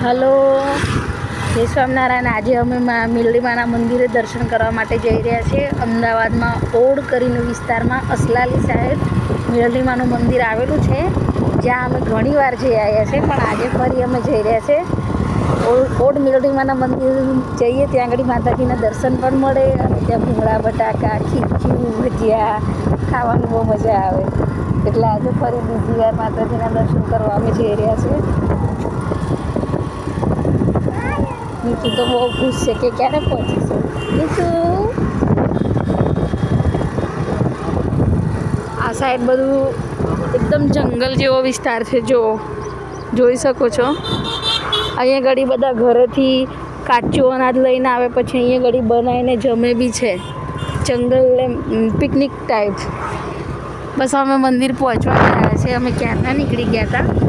Hello, જય સ્વામિનારાયણ. આજે અમે મિલડીમાના મંદિરે દર્શન કરવા માટે જઈ રહ્યા છીએ. અમદાવાદમાં ઓડ કરીને વિસ્તારમાં અસલાલી સાહેબ મિલડીમાનું મંદિર આવેલું છે, જ્યાં અમે ઘણી વાર જઈ આવ્યા છે, પણ આજે ફરી અમે જઈ રહ્યા છે. ઓડ મિલડીમાના મંદિર જઈએ, ત્યાં આગળ માતાજીના દર્શન પણ મળે અને ત્યાં ભૂંગળા બટાકા, ખીચું, ભજીયા ખાવાની બહુ મજા આવે. એટલે આજે ફરી બીજી વાર માતાજીના દર્શન કરવા અમે જઈ રહ્યા છીએ. નીતુ તો બહુ ખુશ છે કે ક્યારે પહોંચીશું. નીતુ, આ સાઈડ બધું એકદમ જંગલ જેવો વિસ્તાર છે. જોઈ શકો છો. અહીંયા ઘડી બધા ઘરેથી કાચું અનાજ લઈને આવે, પછી અહીંયા ઘડી બનાવીને જમે બી છે. જંગલ પિકનિક ટાઈપ. બસ અમે મંદિર પહોંચવા આવ્યા છે. અમે ક્યારના નીકળી ગયા હતા.